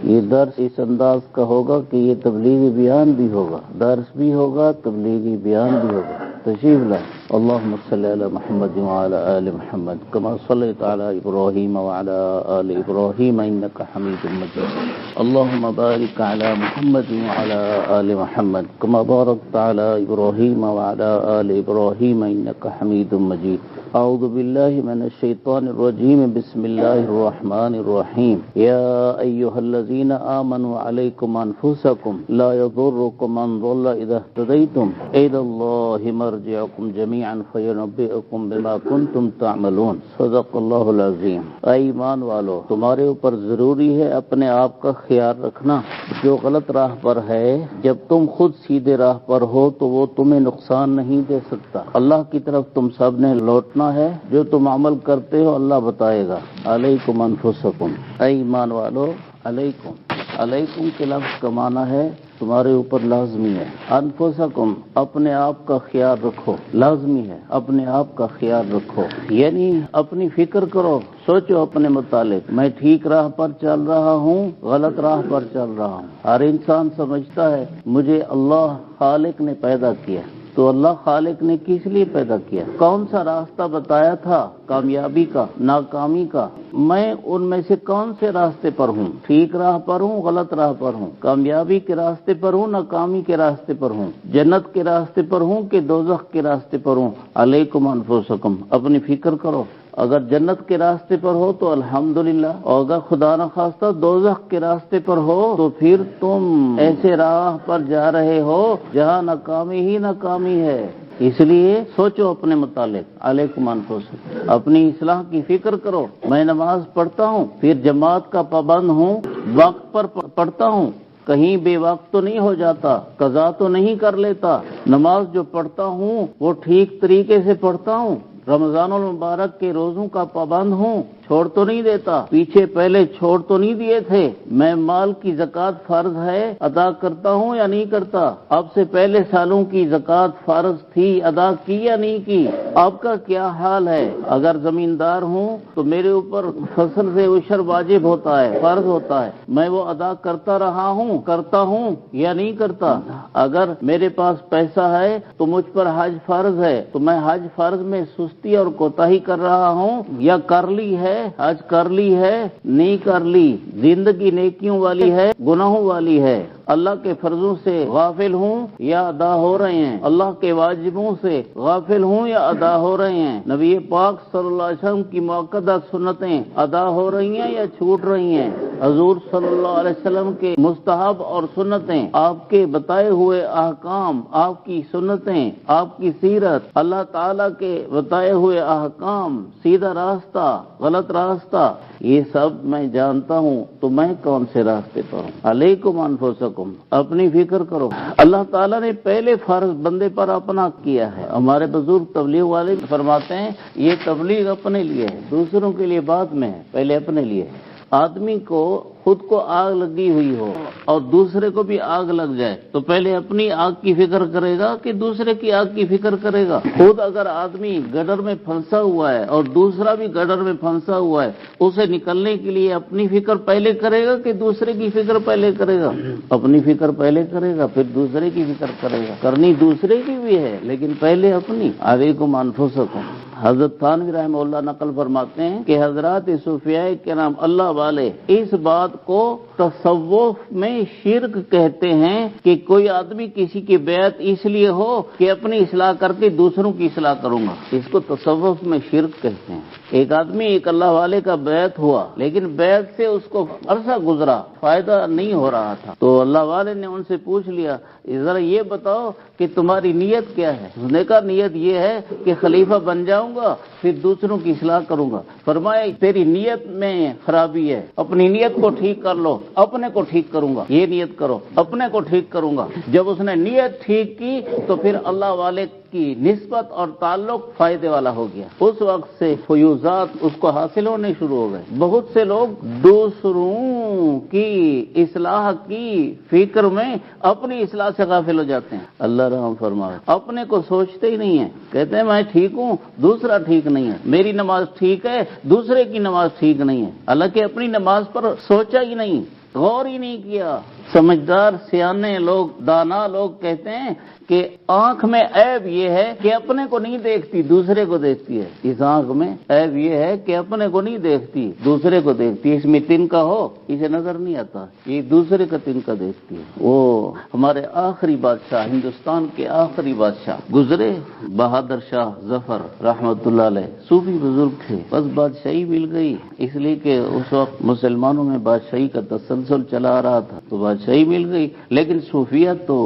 یہ درس اس انداز کا ہوگا کہ یہ تبلیغی بیان بھی ہوگا، درس بھی ہوگا، تبلیغی بیان بھی ہوگا۔ تشریف لائیں۔ اللهم صل على محمد وعلى آل محمد كما صليت على إبراهيم وعلى آل إبراهيم إنك حميد مجيد. اللهم بارك على محمد وعلى آل محمد كما باركت على إبراهيم وعلى آل إبراهيم إنك حميد مجيد. أعوذ بالله من الشيطان الرجيم. بسم الله الرحمن الرحيم. يا أيها الذين آمنوا عليكم أنفسكم لا يضركم من ضل إذا اهتديتم إلى الله مرجعكم جميعا فينبئكم بما كنتم تعملون. صدق اللہ العظیم. اے ایمان والو، تمہارے اوپر ضروری ہے اپنے آپ کا خیال رکھنا. جو غلط راہ پر ہے، جب تم خود سیدھے راہ پر ہو تو وہ تمہیں نقصان نہیں دے سکتا. اللہ کی طرف تم سب نے لوٹنا ہے. جو تم عمل کرتے ہو اللہ بتائے گا. علیکم انفسکم. اے ایمان والو، علیکم کے لفظ کا معنی ہے تمہارے اوپر لازمی ہے. انفسکم، اپنے آپ کا خیال رکھو. لازمی ہے اپنے آپ کا خیال رکھو، یعنی اپنی فکر کرو، سوچو اپنے متعلق. میں ٹھیک راہ پر چل رہا ہوں، غلط راہ پر چل رہا ہوں. ہر انسان سمجھتا ہے مجھے اللہ خالق نے پیدا کیا. تو اللہ خالق نے کس لیے پیدا کیا؟ کون سا راستہ بتایا تھا کامیابی کا، ناکامی کا؟ میں ان میں سے کون سے راستے پر ہوں؟ ٹھیک راہ پر ہوں، غلط راہ پر ہوں؟ کامیابی کے راستے پر ہوں، ناکامی کے راستے پر ہوں؟ جنت کے راستے پر ہوں کہ دوزخ کے راستے پر ہوں؟ علیکم انفسکم، اپنی فکر کرو. اگر جنت کے راستے پر ہو تو الحمدللہ، اور اگر خدا نخواستہ دوزخ کے راستے پر ہو تو پھر تم ایسے راہ پر جا رہے ہو جہاں ناکامی ہی ناکامی ہے. اس لیے سوچو اپنے متعلق. علیکم انفسکم، اپنی اصلاح کی فکر کرو. میں نماز پڑھتا ہوں، پھر جماعت کا پابند ہوں، وقت پر پڑھتا ہوں، کہیں بے وقت تو نہیں ہو جاتا، قضا تو نہیں کر لیتا. نماز جو پڑھتا ہوں وہ ٹھیک طریقے سے پڑھتا ہوں. رمضان المبارک کے روزوں کا پابند ہوں، چھوڑ تو نہیں دیتا. پیچھے پہلے چھوڑ تو نہیں دیے تھے. میں مال کی زکوٰۃ فرض ہے ادا کرتا ہوں یا نہیں کرتا؟ اب سے پہلے سالوں کی زکوٰۃ فرض تھی، ادا کی یا نہیں کی؟ اب کا کیا حال ہے؟ اگر زمیندار ہوں تو میرے اوپر فصل سے عشر واجب ہوتا ہے، فرض ہوتا ہے. میں وہ ادا کرتا رہا ہوں، کرتا ہوں یا نہیں کرتا؟ اگر میرے پاس پیسہ ہے تو مجھ پر حج فرض ہے، تو میں حج فرض میں سستی اور کوتاہی کر رہا ہوں یا کر لی ہے؟ حج کر لی ہے، نہیں کر لی؟ زندگی نیکیوں والی ہے، گناہوں والی ہے؟ اللہ کے فرضوں سے غافل ہوں یا ادا ہو رہے ہیں؟ اللہ کے واجبوں سے غافل ہوں یا ادا ہو رہے ہیں؟ نبی پاک صلی اللہ علیہ وسلم کی مؤکدہ سنتیں ادا ہو رہی ہیں یا چھوٹ رہی ہیں؟ حضور صلی اللہ علیہ وسلم کے مستحب اور سنتیں، آپ کے بتائے ہوئے احکام، آپ کی سنتیں، آپ کی سیرت، اللہ تعالیٰ کے بتائے ہوئے احکام، سیدھا راستہ، غلط راستہ، یہ سب میں جانتا ہوں. تو میں کون سے راستے پر ہوں؟ علیکم انفسکم، اپنی فکر کرو. اللہ تعالیٰ نے پہلے فرض بندے پر اپنا کیا ہے. ہمارے بزرگ تبلیغ والے فرماتے ہیں یہ تبلیغ اپنے لیے ہے، دوسروں کے لیے بعد میں ہے، پہلے اپنے لیے ہے. آدمی کو خود کو آگ لگی ہوئی ہو اور دوسرے کو بھی آگ لگ جائے تو پہلے اپنی آگ کی فکر کرے گا کہ دوسرے کی آگ کی فکر کرے گا؟ خود اگر آدمی گڈر میں پھنسا ہوا ہے اور دوسرا بھی گڈر میں پھنسا ہوا ہے، اسے نکلنے کے لیے اپنی فکر پہلے کرے گا کہ دوسرے کی فکر پہلے کرے گا؟ اپنی فکر پہلے کرے گا، پھر دوسرے کی فکر کرے گا. کرنی دوسرے کی بھی ہے لیکن پہلے اپنی. علیکم انفسکم. حضرت تھانوی رحمہ اللہ نقل فرماتے ہیں کہ حضرات صوفیاء کرام اللہ والے اس بات کو تصوف میں شرک کہتے ہیں کہ کوئی آدمی کسی کی بیعت اس لیے ہو کہ اپنی اصلاح کر کے دوسروں کی اصلاح کروں گا. اس کو تصوف میں شرک کہتے ہیں. ایک آدمی ایک اللہ والے کا بیعت ہوا لیکن بیعت سے اس کو عرصہ گزرا، فائدہ نہیں ہو رہا تھا، تو اللہ والے نے ان سے پوچھ لیا ذرا یہ بتاؤ کہ تمہاری نیت کیا ہے؟ اس نے کہا نیت یہ ہے کہ خلیفہ بن جاؤں گا پھر دوسروں کی اصلاح کروں گا. فرمایا تیری نیت میں خرابی ہے، اپنی نیت کو ٹھیک کر لو. اپنے کو ٹھیک کروں گا، یہ نیت کرو، اپنے کو ٹھیک کروں گا. جب اس نے نیت ٹھیک کی تو پھر اللہ والے کی نسبت اور تعلق فائدے والا ہو گیا. اس وقت سے فیوزات اس کو حاصل ہونے شروع ہو گئے. بہت سے لوگ دوسروں کی اصلاح کی فکر میں اپنی اصلاح سے غافل ہو جاتے ہیں. اللہ رحم فرمائے. اپنے کو سوچتے ہی نہیں ہیں، کہتے ہیں میں ٹھیک ہوں، دوسرا ٹھیک نہیں ہے، میری نماز ٹھیک ہے، دوسرے کی نماز ٹھیک نہیں ہے. حالانکہ اپنی نماز پر سوچا ہی نہیں، غور ہی نہیں کیا۔ سمجھدار سیانے لوگ، دانا لوگ کہتے ہیں کہ آنکھ میں عیب یہ ہے کہ اپنے کو نہیں دیکھتی، دوسرے کو دیکھتی ہے۔ اس آنکھ میں عیب یہ ہے کہ اپنے کو نہیں دیکھتی، دوسرے کو دیکھتی ہے۔ اس میں تنکا ہو اسے نظر نہیں آتا، یہ دوسرے کا تنکا دیکھتی ہے۔ وہ ہمارے آخری بادشاہ، ہندوستان کے آخری بادشاہ گزرے، بہادر شاہ ظفر رحمت اللہ علیہ، صوفی بزرگ تھے، بس بادشاہی مل گئی، اس لیے کہ اس وقت مسلمانوں میں بادشاہی کا تسلسل چلا آ رہا تھا تو بادشاہی مل گئی، لیکن صوفیت تو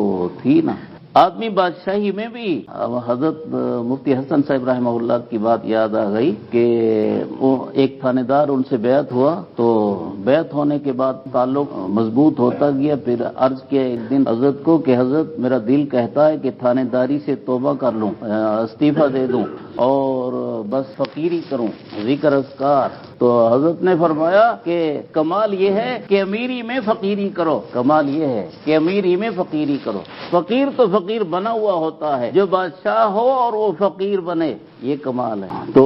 تھی نا۔ آدمی بادشاہی میں بھی حضرت مفتی حسن صاحب رحمہ اللہ کی بات یاد آ گئی کہ وہ ایک تھانے دار ان سے بیعت ہوا، تو بیعت ہونے کے بعد تعلق مضبوط ہوتا گیا۔ پھر عرض کیا ایک دن حضرت کو کہ حضرت میرا دل کہتا ہے کہ تھانے داری سے توبہ کر لوں، استعفیٰ دے دوں اور بس فقیری کروں، ذکر اذکار۔ تو حضرت نے فرمایا کہ کمال یہ ہے کہ امیری میں فقیری کرو، کمال یہ ہے کہ امیری میں فقیری کرو۔ فقیر تو فقیر بنا ہوا ہوتا ہے، جو بادشاہ ہو اور وہ فقیر بنے، یہ کمال ہے۔ تو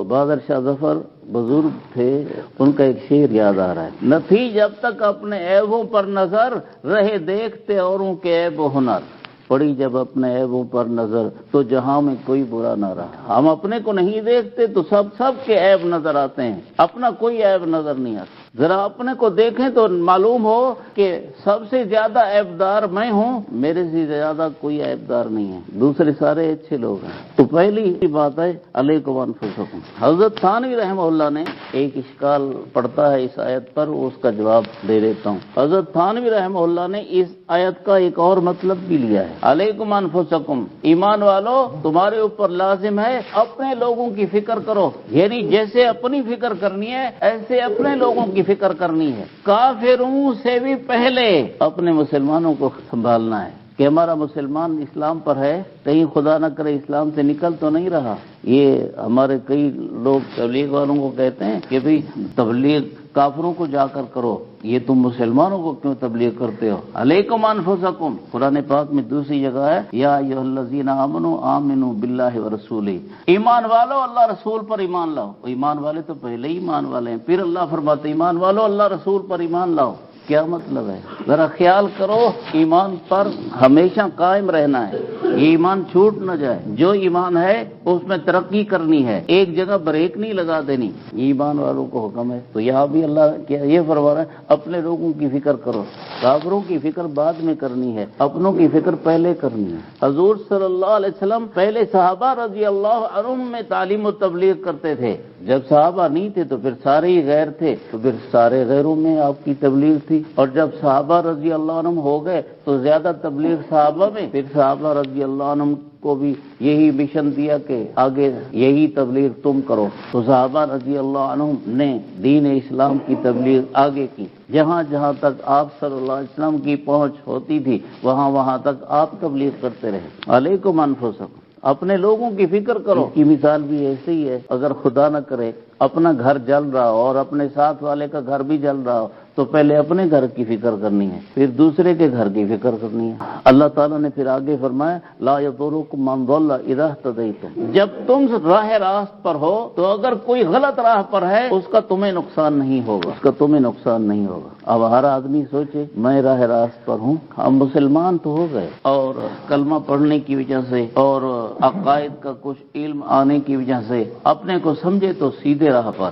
بہادر شاہ ظفر بزرگ تھے، ان کا ایک شعر یاد آ رہا ہے، نہ تھی جب تک اپنے عیبوں پر نظر، رہے دیکھتے اوروں کے عیب و ہنر۔ پڑی جب اپنے عیبوں پر نظر تو جہاں میں کوئی برا نہ رہا۔ ہم اپنے کو نہیں دیکھتے تو سب کے عیب نظر آتے ہیں، اپنا کوئی عیب نظر نہیں آتا۔ ذرا اپنے کو دیکھیں تو معلوم ہو کہ سب سے زیادہ عیبدار میں ہوں، میرے سے زیادہ کوئی عیبدار نہیں ہے، دوسرے سارے اچھے لوگ ہیں۔ تو پہلی بات ہے علیکم انفسکم۔ حضرت تھانوی رحمہ اللہ نے ایک اشکال پڑتا ہے اس آیت پر، اس کا جواب دے دیتا ہوں۔ حضرت تھانوی رحمہ اللہ نے اس آیت کا ایک اور مطلب بھی لیا ہے، علیکم انفسکم، ایمان والو تمہارے اوپر لازم ہے اپنے لوگوں کی فکر کرو، یعنی جیسے اپنی فکر کرنی ہے ایسے اپنے لوگوں کی فکر کرنی ہے۔ کافروں سے بھی پہلے اپنے مسلمانوں کو سنبھالنا ہے کہ ہمارا مسلمان اسلام پر ہے، کہیں خدا نہ کرے اسلام سے نکل تو نہیں رہا۔ یہ ہمارے کئی لوگ تبلیغ والوں کو کہتے ہیں کہ بھئی تبلیغ کافروں کو جا کر کرو، یہ تم مسلمانوں کو کیوں تبلیغ کرتے ہو؟ علیکم انفسکم، قرآن پاک میں دوسری جگہ ہے، یا ایھا الذین آمنوا آمنوا باللہ ورسولہ، ایمان والو اللہ رسول پر ایمان لاؤ۔ ایمان والے تو پہلے ہی ایمان والے ہیں، پھر اللہ فرماتے ایمان والو اللہ رسول پر ایمان لاؤ۔ کیا مطلب ہے؟ ذرا خیال کرو، ایمان پر ہمیشہ قائم رہنا ہے، یہ ایمان چھوٹ نہ جائے۔ جو ایمان ہے اس میں ترقی کرنی ہے، ایک جگہ بریک نہیں لگا دینی، یہ ایمان والوں کو حکم ہے۔ تو یہاں بھی اللہ کیا یہ فرما رہا ہے، اپنے لوگوں کی فکر کرو، کافروں کی فکر بعد میں کرنی ہے، اپنوں کی فکر پہلے کرنی ہے۔ حضور صلی اللہ علیہ وسلم پہلے صحابہ رضی اللہ عنہم میں تعلیم و تبلیغ کرتے تھے، جب صحابہ نہیں تھے تو پھر سارے ہی غیر تھے، تو پھر سارے غیروں میں آپ کی تبلیغ تھی، اور جب صحابہ رضی اللہ عنہم ہو گئے تو زیادہ تبلیغ صحابہ میں، پھر صحابہ رضی اللہ عنہم کو بھی یہی مشن دیا کہ آگے یہی تبلیغ تم کرو، تو صحابہ رضی اللہ عنہم نے دین اسلام کی تبلیغ آگے کی، جہاں جہاں تک آپ صلی اللہ علیہ وسلم کی پہنچ ہوتی تھی وہاں تک آپ تبلیغ کرتے رہے۔ علیکم انفسکم، اپنے لوگوں کی فکر کرو۔ کی مثال بھی ایسے ہی ہے، اگر خدا نہ کرے اپنا گھر جل رہا ہو اور اپنے ساتھ والے کا گھر بھی جل رہا ہو تو پہلے اپنے گھر کی فکر کرنی ہے، پھر دوسرے کے گھر کی فکر کرنی ہے۔ اللہ تعالیٰ نے پھر آگے فرمایا لا یضرکم من ضل اذا اہتدیتم، جب تم راہ راست پر ہو تو اگر کوئی غلط راہ پر ہے اس کا تمہیں نقصان نہیں ہوگا، اس کا تمہیں نقصان نہیں ہوگا۔ اب ہر آدمی سوچے میں راہ راست پر ہوں، ہم مسلمان تو ہو گئے اور کلمہ پڑھنے کی وجہ سے اور عقائد کا کچھ علم آنے کی وجہ سے اپنے کو سمجھے تو سیدھے راہ پر،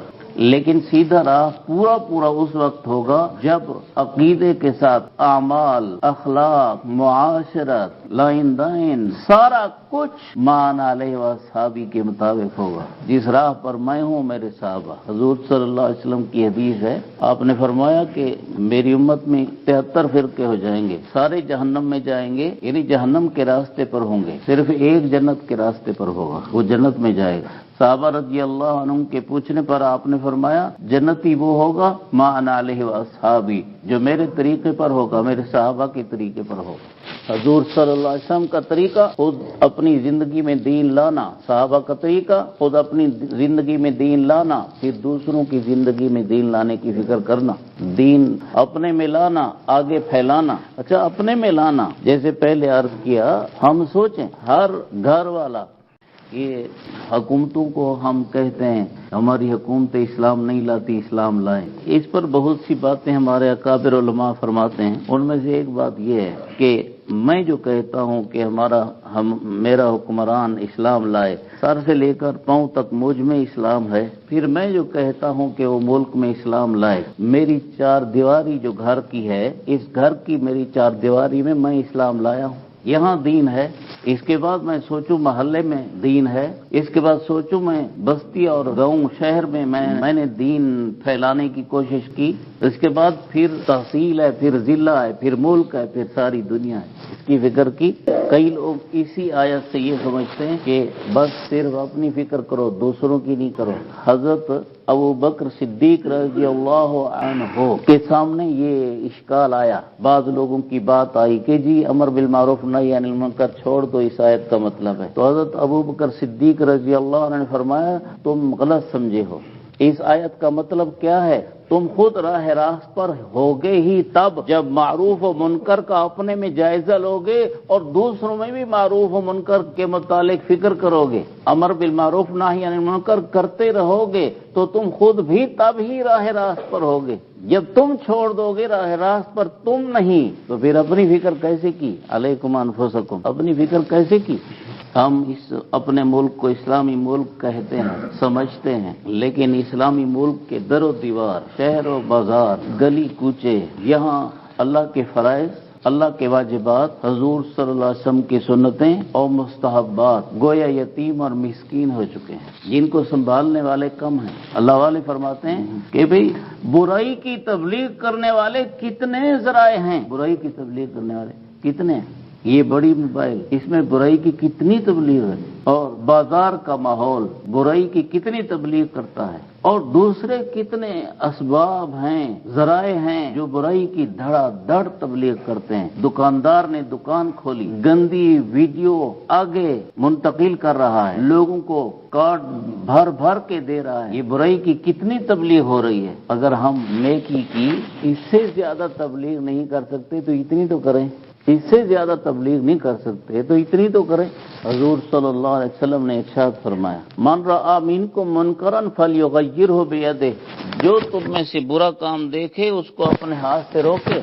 لیکن سیدھا راہ پورا اس وقت ہوگا جب عقیدے کے ساتھ اعمال، اخلاق، معاشرت، لائن دائن سارا کچھ مان علیہ وصحابی کے مطابق ہوگا۔ جس راہ پر میں ہوں میرے صحابہ، حضور صلی اللہ علیہ وسلم کی حدیث ہے، آپ نے فرمایا کہ میری امت میں 73 فرقے ہو جائیں گے، سارے جہنم میں جائیں گے، یعنی جہنم کے راستے پر ہوں گے، صرف ایک جنت کے راستے پر ہوگا، وہ جنت میں جائے گا۔ صحابہ رضی اللہ عنہم کے پوچھنے پر آپ نے فرمایا جنتی وہ ہوگا ما انا علیہ واصحابی، جو میرے طریقے پر ہوگا، میرے صحابہ کے طریقے پر ہوگا۔ حضور صلی اللہ علیہ وسلم کا طریقہ خود اپنی زندگی میں دین لانا، صحابہ کا طریقہ خود اپنی زندگی میں دین لانا، پھر دوسروں کی زندگی میں دین لانے کی فکر کرنا، دین اپنے میں لانا، آگے پھیلانا۔ اچھا، اپنے میں لانا، جیسے پہلے عرض کیا، ہم سوچیں ہر گھر والا یہ حکومتوں کو ہم کہتے ہیں ہماری حکومت اسلام نہیں لاتی، اسلام لائیں، اس پر بہت سی باتیں ہمارے اکابر علماء فرماتے ہیں۔ ان میں سے ایک بات یہ ہے کہ میں جو کہتا ہوں کہ میرا حکمران اسلام لائے، سر سے لے کر پاؤں تک مجھ میں اسلام ہے، پھر میں جو کہتا ہوں کہ وہ ملک میں اسلام لائے، میری چار دیواری جو گھر کی ہے، اس گھر کی میری چار دیواری میں اسلام لایا ہوں، یہاں دین ہے، اس کے بعد میں سوچوں محلے میں دین ہے، اس کے بعد سوچوں میں بستی اور گاؤں شہر میں نے دین پھیلانے کی کوشش کی، اس کے بعد پھر تحصیل ہے، پھر ضلع ہے، پھر ملک ہے، پھر ساری دنیا ہے، اس کی فکر کی۔ کئی لوگ اسی آیت سے یہ سمجھتے ہیں کہ بس صرف اپنی فکر کرو، دوسروں کی نہیں کرو۔ حضرت ابو بکر صدیق رضی اللہ عنہ کے سامنے یہ اشکال آیا، بعض لوگوں کی بات آئی کہ جی امر بالمعروف نہی عن المنکر چھوڑ دو، اس آیت کا مطلب ہے۔ تو حضرت ابو بکر صدیق رضی اللہ عنہ نے فرمایا تم غلط سمجھے ہو، اس آیت کا مطلب کیا ہے؟ تم خود راہ راست پر ہوگے ہی تب جب معروف و منکر کا اپنے میں جائزہ لوگے اور دوسروں میں بھی معروف و منکر کے متعلق فکر کرو گے، امر بالمعروف نہی عن المنکر کرتے رہو گے تو تم خود بھی تب ہی راہ راست پر ہوگے۔ جب تم چھوڑ دو گے راہ راست پر تم نہیں تو پھر اپنی فکر کیسے کی؟ علیکم انفسکم، اپنی فکر کیسے کی؟ ہم اس اپنے ملک کو اسلامی ملک کہتے ہیں، سمجھتے ہیں، لیکن اسلامی ملک کے در و دیوار، شہر و بازار، گلی کوچے، یہاں اللہ کے فرائض، اللہ کے واجبات، حضور صلی اللہ علیہ وسلم کی سنتیں اور مستحبات گویا یتیم اور مسکین ہو چکے ہیں، جن کو سنبھالنے والے کم ہیں۔ اللہ والے فرماتے ہیں کہ بھئی برائی کی تبلیغ کرنے والے کتنے ذرائع ہیں، برائی کی تبلیغ کرنے والے کتنے ہیں، یہ بڑی موبائل، اس میں برائی کی کتنی تبلیغ ہے، اور بازار کا ماحول برائی کی کتنی تبلیغ کرتا ہے، اور دوسرے کتنے اسباب ہیں، ذرائع ہیں جو برائی کی دھڑا دھڑ تبلیغ کرتے ہیں۔ دکاندار نے دکان کھولی، گندی ویڈیو آگے منتقل کر رہا ہے، لوگوں کو کارڈ بھر بھر کے دے رہا ہے، یہ برائی کی کتنی تبلیغ ہو رہی ہے۔ اگر ہم نیکی کی اس سے زیادہ تبلیغ نہیں کر سکتے تو اتنی تو کریں، اس سے زیادہ تبلیغ نہیں کر سکتے تو اتنی تو کریں۔ حضور صلی اللہ علیہ وسلم نے ارشاد فرمایا من رأى منکم منکرا فلیغیرہ بیدہ، جو تم میں سے برا کام دیکھے اس کو اپنے ہاتھ سے روکے،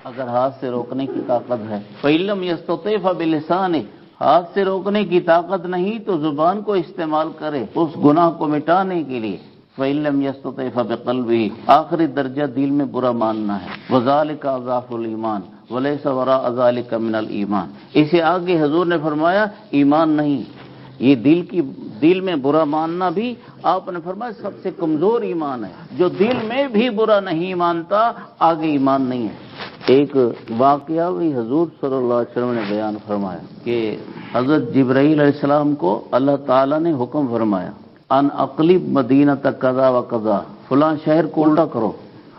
اگر ہاتھ سے روکنے کی طاقت ہے، فإن لم یستطع فبلسانہ، ہاتھ سے روکنے کی طاقت نہیں تو زبان کو استعمال کرے اس گناہ کو مٹانے کے لیے، فإن لم یستطع فبقلبہ، آخری درجہ دل میں برا ماننا ہے، وذالک اضعف الایمان ولیس وراء ذلک من الایمان، اسے آگے حضور نے فرمایا ایمان نہیں، یہ دل میں برا ماننا بھی آپ نے فرمایا سب سے کمزور ایمان ہے، جو دل میں بھی برا نہیں مانتا آگے ایمان نہیں ہے۔ ایک واقعہ بھی حضور صلی اللہ علیہ وسلم نے بیان فرمایا کہ حضرت جبرائیل علیہ السلام کو اللہ تعالیٰ نے حکم فرمایا ان اقلب مدینہ قضا و قضا، فلاں شہر کو الٹا کرو۔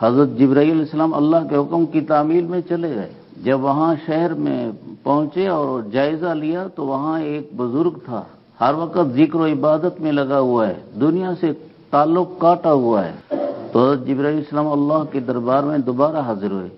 حضرت جبرائیل علیہ السلام اللہ کے حکم کی تعمیل میں چلے گئے، جب وہاں شہر میں پہنچے اور جائزہ لیا تو وہاں ایک بزرگ تھا، ہر وقت ذکر و عبادت میں لگا ہوا ہے، دنیا سے تعلق کاٹا ہوا ہے۔ تو حضرت جبرائیل علیہ السلام اللہ کے دربار میں دوبارہ حاضر ہوئے،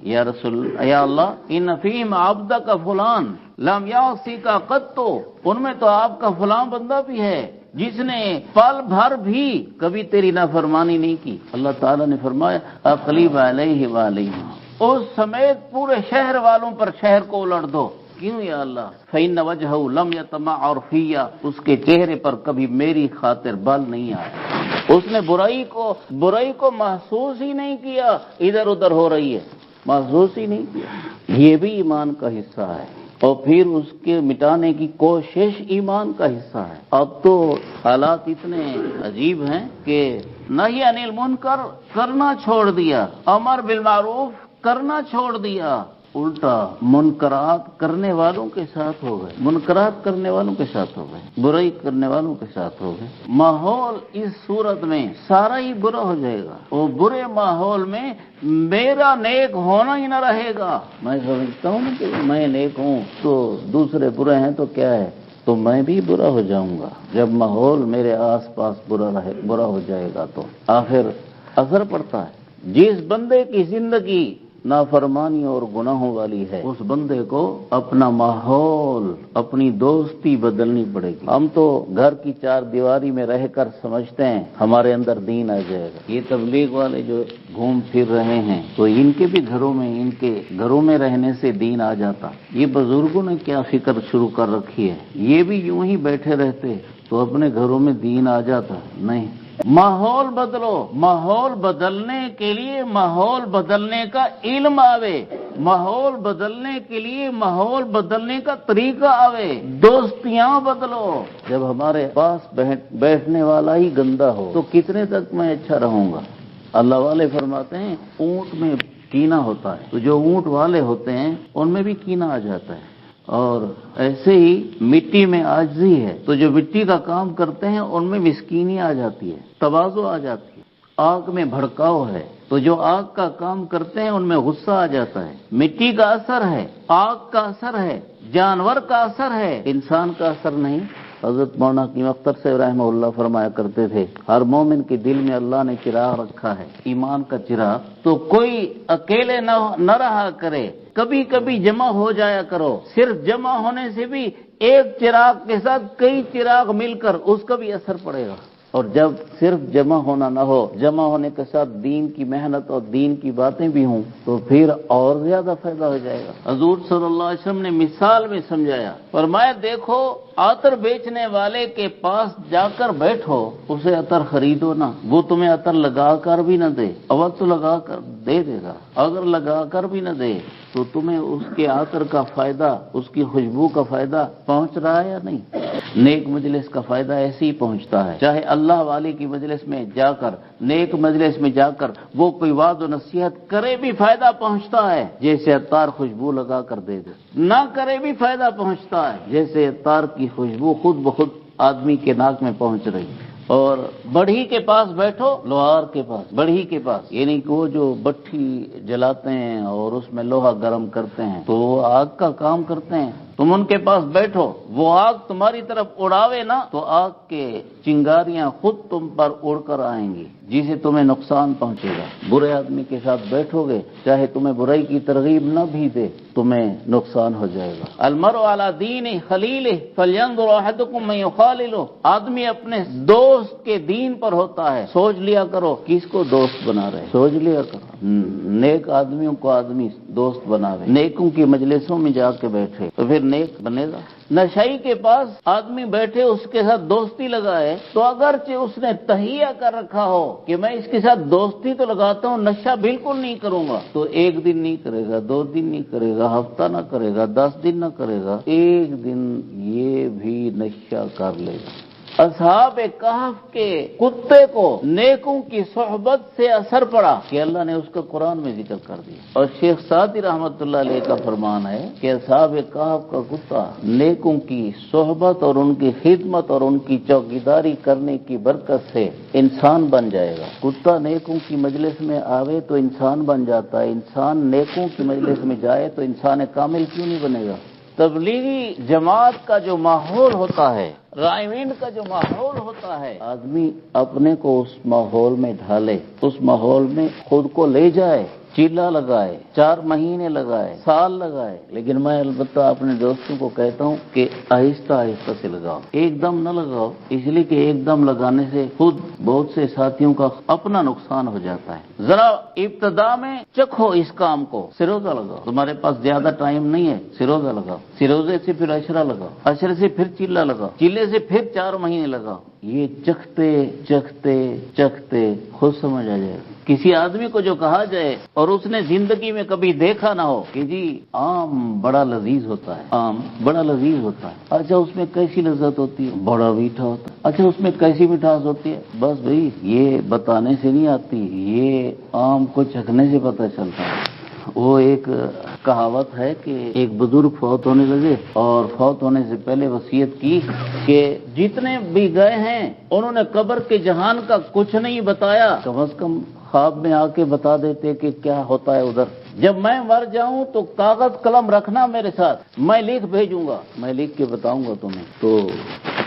یا اللہ ان فیہم عبدک فلان لم یعصیک قط، ان میں تو آپ کا فلاں بندہ بھی ہے جس نے پل بھر بھی کبھی تیری نافرمانی نہیں کی۔ اللہ تعالیٰ نے فرمایا اقلب علیہ وعلیہ، اس سمیت پورے شہر والوں پر شہر کو الٹ دو۔ کیوں یا اللہ؟ فإن وجہہ لم یتمعر فی، اس کے چہرے پر کبھی میری خاطر بل نہیں آیا، اس نے برائی کو محسوس ہی نہیں کیا، ادھر ادھر ہو رہی ہے محسوس ہی نہیں کیا۔ یہ بھی ایمان کا حصہ ہے، اور پھر اس کے مٹانے کی کوشش ایمان کا حصہ ہے۔ اب تو حالات اتنے عجیب ہیں کہ نہی عن المنکر کرنا چھوڑ دیا، امر بالمعروف کرنا چھوڑ دیا، الٹا منکرات کرنے والوں کے ساتھ ہو گئے، منکرات کرنے والوں کے ساتھ ہو گئے، برائی کرنے والوں کے ساتھ ہو گئے۔ ماحول اس صورت میں سارا ہی برا ہو جائے گا، اور برے ماحول میں میرا نیک ہونا ہی نہ رہے گا۔ میں سمجھتا ہوں کہ میں نیک ہوں تو دوسرے برے ہیں تو کیا ہے، تو میں بھی برا ہو جاؤں گا۔ جب ماحول میرے آس پاس برا ہو جائے گا تو آخر اثر پڑتا ہے۔ جس بندے کی زندگی نافرمانی اور گناہوں والی ہے، اس بندے کو اپنا ماحول، اپنی دوستی بدلنی پڑے گی۔ ہم تو گھر کی چار دیواری میں رہ کر سمجھتے ہیں ہمارے اندر دین آ جائے گا۔ یہ تبلیغ والے جو گھوم پھر رہے ہیں تو ان کے بھی گھروں میں، ان کے گھروں میں رہنے سے دین آ جاتا۔ یہ بزرگوں نے کیا فکر شروع کر رکھی ہے، یہ بھی یوں ہی بیٹھے رہتے تو اپنے گھروں میں دین آ جاتا؟ نہیں۔ ماحول بدلو، ماحول بدلنے کے لیے ماحول بدلنے کا علم آوے، ماحول بدلنے کے لیے ماحول بدلنے کا طریقہ آوے، دوستیاں بدلو۔ جب ہمارے پاس بیٹھنے والا ہی گندا ہو تو کتنے تک میں اچھا رہوں گا؟ اللہ والے فرماتے ہیں اونٹ میں کینہ ہوتا ہے تو جو اونٹ والے ہوتے ہیں ان میں بھی کینہ آ جاتا ہے، اور ایسے ہی مٹی میں عاجزی ہے تو جو مٹی کا کام کرتے ہیں ان میں مسکینی آ جاتی ہے، تواضع آ جاتی ہے۔ آگ میں بھڑکاؤ ہے تو جو آگ کا کام کرتے ہیں ان میں غصہ آ جاتا ہے۔ مٹی کا اثر ہے، آگ کا اثر ہے، جانور کا اثر ہے، انسان کا اثر نہیں۔ حضرت مولانا حکیم اختر صاحب رحمہ اللہ فرمایا کرتے تھے ہر مومن کے دل میں اللہ نے چراغ رکھا ہے، ایمان کا چراغ، تو کوئی اکیلے نہ رہا کرے، کبھی کبھی جمع ہو جایا کرو۔ صرف جمع ہونے سے بھی ایک چراغ کے ساتھ کئی چراغ مل کر اس کا بھی اثر پڑے گا۔ اور جب صرف جمع ہونا نہ ہو، جمع ہونے کے ساتھ دین کی محنت اور دین کی باتیں بھی ہوں تو پھر اور زیادہ فائدہ ہو جائے گا۔ حضور صلی اللہ علیہ وسلم نے مثال میں سمجھایا، فرمایا دیکھو عطر بیچنے والے کے پاس جا کر بیٹھو، اسے عطر خریدو نا، وہ تمہیں عطر لگا کر بھی نہ دے، اول تو لگا کر دے گا، اگر لگا کر بھی نہ دے تو تمہیں اس کے عطر کا فائدہ، اس کی خوشبو کا فائدہ پہنچ رہا ہے یا نہیں؟ نیک مجلس کا فائدہ ایسے ہی پہنچتا ہے، چاہے اللہ والے کی مجلس میں جا کر، نیک مجلس میں جا کر وہ کوئی وعظ و نصیحت کرے بھی فائدہ پہنچتا ہے جیسے عطار خوشبو لگا کر دے دے، نہ کرے بھی فائدہ پہنچتا ہے جیسے عطار کی خوشبو خود بخود آدمی کے ناک میں پہنچ رہی۔ اور بڑھی کے پاس بیٹھو، لوہار کے پاس، بڑھی کے پاس، یعنی کہ وہ جو بٹھی جلاتے ہیں اور اس میں لوہا گرم کرتے ہیں تو وہ آگ کا کام کرتے ہیں، تم ان کے پاس بیٹھو، وہ آگ تمہاری طرف اڑاوے نا تو آگ کے چنگاریاں خود تم پر اڑ کر آئیں گی جسے تمہیں نقصان پہنچے گا۔ برے آدمی کے ساتھ بیٹھو گے چاہے تمہیں برائی کی ترغیب نہ بھی دے، تمہیں نقصان ہو جائے گا۔ المرء علی دین خلیلہ فلینظر احدکم من یخالل، آدمی اپنے دوست کے دین پر ہوتا ہے، سوچ لیا کرو کس کو دوست بنا رہے، سوچ لیا کرو۔ نیک آدمیوں کو آدمی دوست بناوے، نیکوں کی مجلسوں میں جا کے بیٹھے تو پھر نیک بنے گا۔ نشئی کے پاس آدمی بیٹھے اس کے ساتھ دوستی لگائے تو اگرچہ اس نے تہیہ کر رکھا ہو کہ میں اس کے ساتھ دوستی تو لگاتا ہوں، نشہ بالکل نہیں کروں گا، تو ایک دن نہیں کرے گا، 2 دن نہیں کرے گا، ہفتہ نہ کرے گا، 10 دن نہ کرے گا، ایک دن یہ بھی نشہ کر لے گا۔ اصحاب کہف کے کتے کو نیکوں کی صحبت سے اثر پڑا کہ اللہ نے اس کا قرآن میں ذکر کر دیا، اور شیخ سعدی رحمت اللہ علیہ کا فرمان ہے کہ اصحاب کہف کا کتا نیکوں کی صحبت اور ان کی خدمت اور ان کی چوکیداری کرنے کی برکت سے انسان بن جائے گا۔ کتا نیکوں کی مجلس میں آوے تو انسان بن جاتا ہے، انسان نیکوں کی مجلس میں جائے تو انسان کامل کیوں نہیں بنے گا؟ تبلیغی جماعت کا جو ماحول ہوتا ہے، رائمنڈ کا جو ماحول ہوتا ہے، آدمی اپنے کو اس ماحول میں ڈھالے، اس ماحول میں خود کو لے جائے، چیلا لگائے، 4 مہینے لگائے، سال لگائے، لیکن میں البتہ اپنے دوستوں کو کہتا ہوں کہ آہستہ آہستہ سے لگاؤ، ایک دم نہ لگاؤ، اس لیے کہ ایک دم لگانے سے خود بہت سے ساتھیوں کا اپنا نقصان ہو جاتا ہے۔ ذرا ابتدا میں چکھو اس کام کو، سروزہ لگاؤ، تمہارے پاس زیادہ ٹائم نہیں ہے، سروزہ لگاؤ، سروزے سے پھر عشرہ لگاؤ، عشرے سے پھر چیلا لگاؤ، چیلے سے پھر 4 مہینے لگاؤ، یہ چکھتے چکھتے چکھتے خود سمجھ آ جائے گا۔ کسی آدمی کو جو کہا جائے اور اس نے زندگی میں کبھی دیکھا نہ ہو کہ جی آم بڑا لذیذ ہوتا ہے، آم بڑا لذیذ ہوتا ہے، اچھا اس میں کیسی لذت ہوتی ہے؟ بڑا میٹھا ہوتا ہے، اچھا اس میں کیسی مٹھاس ہوتی ہے؟ بس بھئی یہ بتانے سے نہیں آتی، یہ آم کو چکھنے سے پتہ چلتا ہے۔ وہ ایک کہاوت ہے کہ ایک بزرگ فوت ہونے لگے اور فوت ہونے سے پہلے وصیت کی کہ جتنے بھی گئے ہیں انہوں نے قبر کے جہان کا کچھ نہیں بتایا، کم از کم خواب میں آ کے بتا دیتے کہ کیا ہوتا ہے ادھر. جب میں مر جاؤں تو کاغذ قلم رکھنا میرے ساتھ, میں لکھ بھیجوں گا, میں لکھ کے بتاؤں گا تمہیں. تو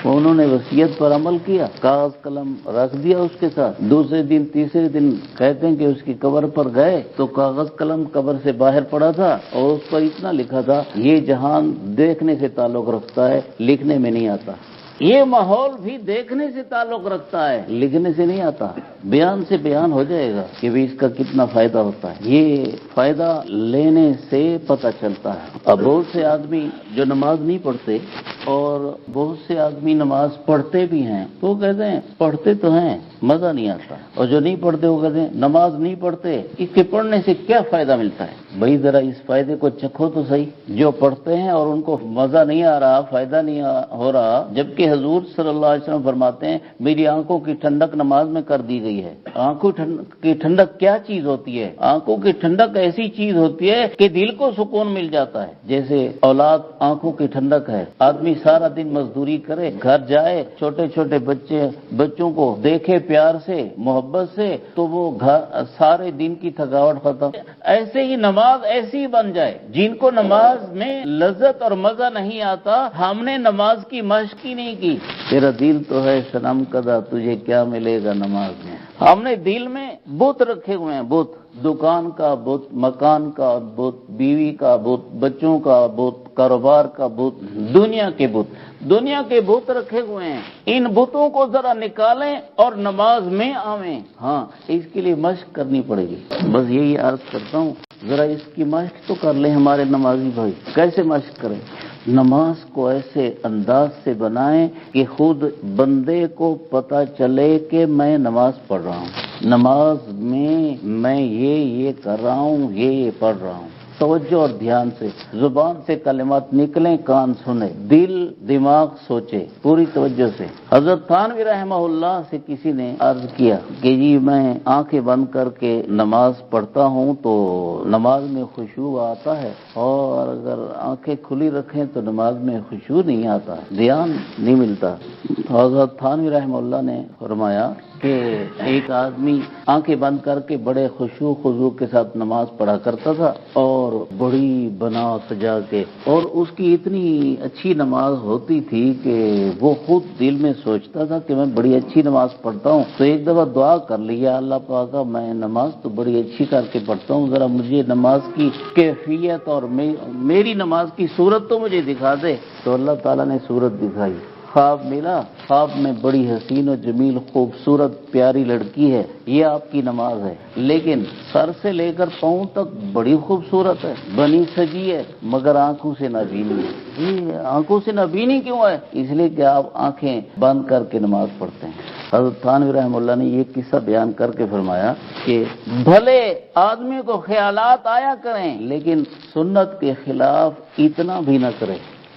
انہوں نے وصیت پر عمل کیا, کاغذ قلم رکھ دیا اس کے ساتھ. دوسرے دن تیسرے دن کہتے ہیں کہ اس کی قبر پر گئے تو کاغذ قلم قبر سے باہر پڑا تھا اور اس پر اتنا لکھا تھا, یہ جہان دیکھنے سے تعلق رکھتا ہے, لکھنے میں نہیں آتا. یہ ماحول بھی دیکھنے سے تعلق رکھتا ہے, لکھنے سے نہیں آتا. بیان سے بیان ہو جائے گا کہ بھی اس کا کتنا فائدہ ہوتا ہے. یہ فائدہ لینے سے پتہ چلتا ہے. اب بہت سے آدمی جو نماز نہیں پڑھتے اور بہت سے آدمی نماز پڑھتے بھی ہیں تو وہ کہتے ہیں پڑھتے تو ہیں مزہ نہیں آتا, اور جو نہیں پڑھتے وہ کہتے ہیں نماز نہیں پڑھتے, اس کے پڑھنے سے کیا فائدہ ملتا ہے. بھائی ذرا اس فائدے کو چکھو تو صحیح. جو پڑھتے ہیں اور ان کو مزہ نہیں آ رہا, فائدہ نہیں ہو رہا, جبکہ حضور صلی اللہ علیہ وسلم فرماتے ہیں میری آنکھوں کی ٹھنڈک نماز میں کر دی گئی ہے. آنکھوں کی ٹھنڈک کیا چیز ہوتی ہے؟ آنکھوں کی ٹھنڈک ایسی چیز ہوتی ہے کہ دل کو سکون مل جاتا ہے. جیسے اولاد آنکھوں کی ٹھنڈک ہے. آدمی سارا دن مزدوری کرے, گھر جائے, چھوٹے چھوٹے بچوں کو دیکھے پیار سے محبت سے, تو وہ سارے دن کی تھکاوٹ ختم. ایسے ہی نماز ایسی بن جائے. جن کو نماز میں لذت اور مزہ نہیں آتا, ہم نے نماز کی مشق ہی نہیں کی. تیرا دل تو ہے صنم کدا, تجھے کیا ملے گا نماز میں. ہم نے دل میں بت رکھے ہوئے ہیں, بت, دکان کا بت, مکان کا بت, بیوی کا بت, بچوں کا بت, کاروبار کا بت, دنیا کے بت, دنیا کے بت رکھے ہوئے ہیں. ان بتوں کو ذرا نکالیں اور نماز میں آویں. ہاں, اس کے لیے مشق کرنی پڑے گی. بس یہی عرض کرتا ہوں, ذرا اس کی مشق تو کر لیں ہمارے نمازی بھائی. کیسے مشق کریں؟ نماز کو ایسے انداز سے بنائیں کہ خود بندے کو پتہ چلے کہ میں نماز پڑھ رہا ہوں, نماز میں یہ کر رہا ہوں, یہ پڑھ رہا ہوں. توجہ اور دھیان سے زبان سے کلمات نکلیں, کان سنے, دل دماغ سوچے پوری توجہ سے. حضرت تھانوی رحمہ اللہ سے کسی نے عرض کیا کہ جی میں آنکھیں بند کر کے نماز پڑھتا ہوں تو نماز میں خشوع آتا ہے, اور اگر آنکھیں کھلی رکھیں تو نماز میں خشوع نہیں آتا, دھیان نہیں ملتا. حضرت تھانوی رحمہ اللہ نے فرمایا کہ ایک آدمی آنکھیں بند کر کے بڑے خشوع خضوع کے ساتھ نماز پڑھا کرتا تھا, اور بڑی بنا سجا کے, اور اس کی اتنی اچھی نماز ہوتی تھی کہ وہ خود دل میں سوچتا تھا کہ میں بڑی اچھی نماز پڑھتا ہوں. تو ایک دفعہ دعا کر لیا, اللہ پاکا میں نماز تو بڑی اچھی کر کے پڑھتا ہوں, ذرا مجھے نماز کی کیفیت اور میری نماز کی صورت تو مجھے دکھا دے. تو اللہ تعالیٰ نے صورت دکھائی. خواب ملا, خواب میں بڑی حسین و جمیل خوبصورت پیاری لڑکی ہے, یہ آپ کی نماز ہے, لیکن سر سے لے کر پاؤں تک بڑی خوبصورت ہے, بنی سجی ہے, مگر آنکھوں سے نابینی ہے. یہ آنکھوں سے نابینی کیوں ہے؟ اس لیے کہ آپ آنکھیں بند کر کے نماز پڑھتے ہیں. حضرت تھانوی رحمہ اللہ نے یہ قصہ بیان کر کے فرمایا کہ بھلے آدمی کو خیالات آیا کریں, لیکن سنت کے خلاف اتنا بھی نہ کریں.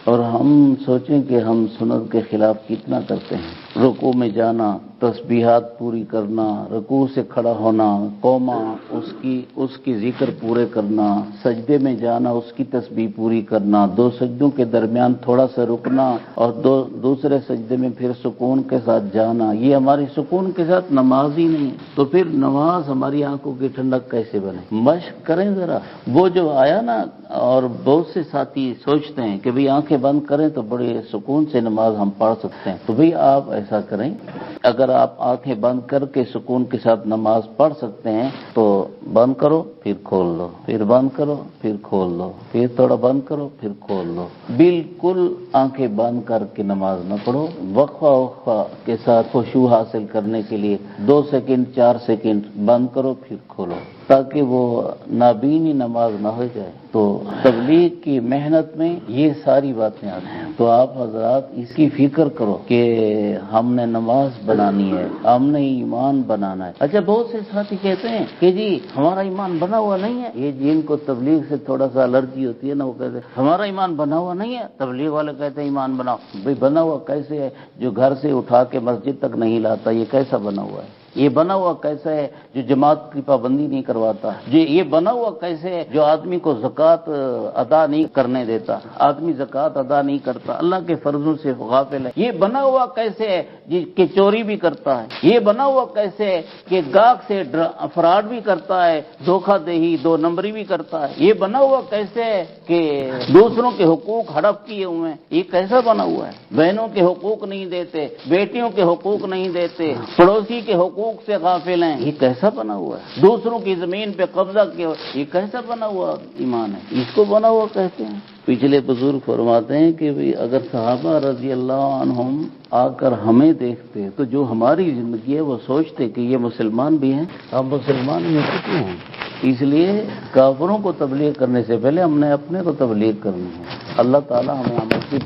اور ہم سوچیں کہ ہم سنت کے خلاف کتنا کرتے ہیں. رکوع میں جانا, تسبیحات پوری کرنا, رکوع سے کھڑا ہونا, قوما اس کی ذکر پورے کرنا, سجدے میں جانا, اس کی تسبیح پوری کرنا, 2 سجدوں کے درمیان تھوڑا سا رکنا اور دوسرے سجدے میں پھر سکون کے ساتھ جانا, یہ ہماری سکون کے ساتھ نماز ہی نہیں. تو پھر نماز ہماری آنکھوں کی ٹھنڈک کیسے بنے؟ مشق کریں ذرا. وہ جو آیا نا, اور بہت سے ساتھی سوچتے ہیں کہ بھئی آنکھیں بند کریں تو بڑے سکون سے نماز ہم پڑھ سکتے ہیں. تو بھئی آپ ایسا کریں, اگر آپ آنکھیں بند کر کے سکون کے ساتھ نماز پڑھ سکتے ہیں تو بند کرو پھر کھول لو, پھر بند کرو پھر کھول لو, پھر تھوڑا بند کرو پھر کھول لو. بالکل آنکھیں بند کر کے نماز نہ پڑھو. وقفہ کے ساتھ خشوع حاصل کرنے کے لیے 2 سیکنڈ 4 سیکنڈ بند کرو پھر کھولو, تاکہ وہ نابینی نماز نہ ہو جائے. تو تبلیغ کی محنت میں یہ ساری باتیں آتی ہیں. تو آپ حضرات اس کی فکر کرو کہ ہم نے نماز بنانی ہے, ہم نے ایمان بنانا ہے. اچھا, بہت سے ساتھی کہتے ہیں کہ جی ہمارا ایمان بنا ہوا نہیں ہے. یہ جن کو تبلیغ سے تھوڑا سا الرجی ہوتی ہے نا, وہ کہتے ہیں ہمارا ایمان بنا ہوا نہیں ہے. تبلیغ والے کہتے ہیں ایمان بناؤ. بھئی بنا ہوا کیسے ہے؟ جو گھر سے اٹھا کے مسجد تک نہیں لاتا, یہ کیسا بنا ہوا ہے؟ یہ بنا ہوا کیسا ہے جو جماعت کی پابندی نہیں کرواتا؟ یہ بنا ہوا کیسے ہے جو آدمی کو زکوٰۃ ادا نہیں کرنے دیتا؟ آدمی زکوٰۃ ادا نہیں کرتا، اللہ کے فرضوں سے غافل ہے۔ یہ بنا ہوا کیسے ہے کہ چوری بھی کرتا ہے؟ یہ بنا ہوا کیسے ہے کہ گاہک سے فراڈ بھی کرتا ہے، دھوکہ دہی، دو نمبری بھی کرتا ہے؟ یہ بنا ہوا کیسے ہے کہ دوسروں کے حقوق ہڑپ کیے ہوئے ہیں؟ یہ کیسا بنا ہوا ہے؟ بہنوں کے حقوق نہیں دیتے، بیٹیوں کے حقوق نہیں دیتے، پڑوسی کے حقوق سے غافل ہیں، یہ کیسا بنا ہوا ہے؟ دوسروں کی زمین پہ قبضہ کیا، یہ کیسا بنا ہوا ایمان ہے؟ اس کو بنا ہوا کہتے ہیں۔ پچھلے بزرگ فرماتے ہیں کہ اگر صحابہ رضی اللہ عنہم آ کر ہمیں دیکھتے تو جو ہماری زندگی ہے وہ سوچتے کہ یہ مسلمان بھی ہیں، ہم مسلمان میں کتنے ہیں۔ اس لیے کافروں کو تبلیغ کرنے سے پہلے ہم نے اپنے کو تبلیغ کرنی ہے۔ اللہ تعالی ہمیں عمل کی